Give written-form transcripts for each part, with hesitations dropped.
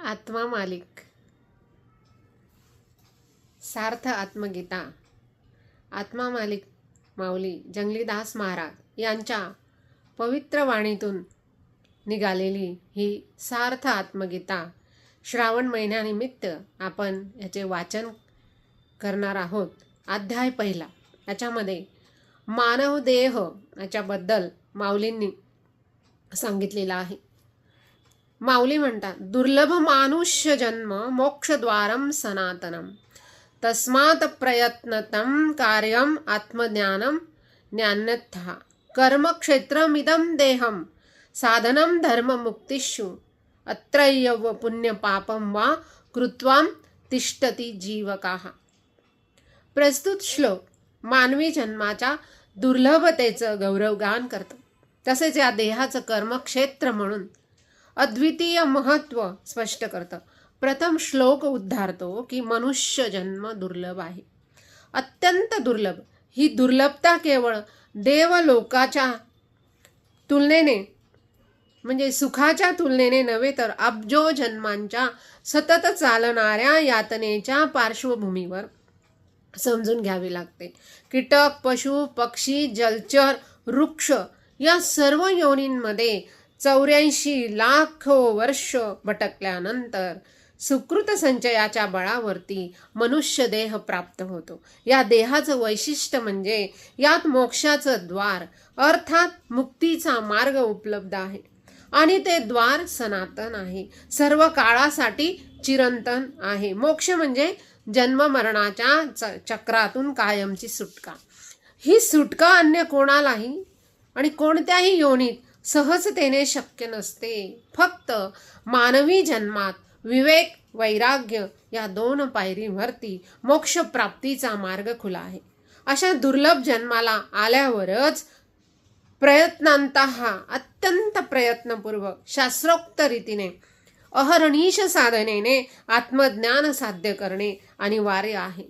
आत्मा मालिक, सार्थ आत्मगीता, आत्मा मालिक माऊली जंगलीदास महाराज यांच्या पवित्र वाणीतून निघालेली ही सार्थ आत्मगीता श्रावण महिन्यानिमित्त आपण याचे वाचन करणार आहोत. अध्याय पहिला. याच्यामध्ये मानव देह याच्याबद्दल माऊलींनी सांगितलेलं आहे. माऊली म्हणतात, दुर्लभ मानुष्य जन्म मोक्षद्वारम सनातनम तस्मात् प्रयत्नतम कार्यम आत्मज्ञानम ज्ञानतः कर्मक्षेत्रमिदं देहम साधनम धर्ममुक्तिषु अत्रैव पुण्यपापं वा कृत्वां तिष्ठति जीवकाः. प्रस्तुत श्लोक मानवी जन्माच्या दुर्लभतेचं गौरवगान करतो. तसेच या देहाचं कर्मक्षेत्र म्हणून अद्वितीय महत्त्व स्पष्ट करतं. प्रथम श्लोक उद्धारतो की मनुष्य जन्म दुर्लभ आहे, अत्यंत दुर्लभ. ही दुर्लभता केवळ देवलोकाच्या तुलनेने म्हणजे सुखाच्या तुलनेने नव्हे, तर अब्जो जन्मांच्या सतत चालणाऱ्या यातनेच्या पार्श्वभूमीवर समजून घ्यावी लागते. कीटक, पशु, पक्षी, जलचर, वृक्ष या सर्व योनींमध्ये 84 लाख वर्ष भटकल्यानंतर सुकृत संचयाच्या बळावरती मनुष्य देह प्राप्त होतो. या देहाचं वैशिष्ट्य म्हणजे यात मोक्षाचं द्वार अर्थात मुक्तीचा मार्ग उपलब्ध आहे आणि ते द्वार सनातन आहे, सर्व काळासाठी चिरंतन आहे. मोक्ष म्हणजे जन्म मरणाच्या चक्रातून कायमची सुटका. ही सुटका अन्य कोणालाही आणि कोणत्याही योनीत सहजतेने शक्य नसते. फक्त मानवी जन्मात विवेक वैराग्य या 2 पायरीवरती मोक्ष प्राप्तीचा मार्ग खुला आहे. अशा दुर्लभ जन्माला आल्यावरच प्रयत्नांतः अत्यंत प्रयत्नपूर्वक शास्त्रोक्त रीतीने अहर्निश साधनेने आत्मज्ञान साध्य करणे अनिवार्य आहे.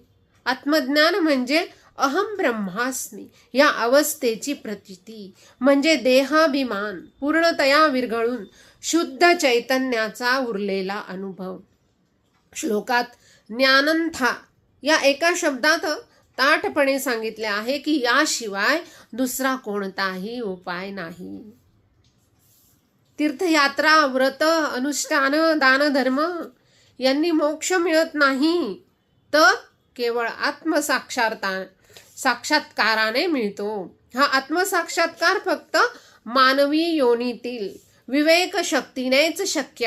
आत्मज्ञान म्हणजे अहम ब्रह्मास्मी या अवस्थेची प्रतीती, म्हणजे देहाभिमान पूर्णतया विरघळून शुद्ध चैतन्याचा उरलेला अनुभव. श्लोकात ज्ञानंथा या एका शब्दात ताठपणे सांगितले आहे की याशिवाय दुसरा कोणताही उपाय नाही. तीर्थयात्रा, व्रत, अनुष्ठान, दानधर्म यांनी मोक्ष मिळत नाही, तर केवळ साक्षात्काराने मिळतो. हा आत्मसाक्षात्कार फक्त मानवी योनीतील विवेक शक्तीनेच शक्य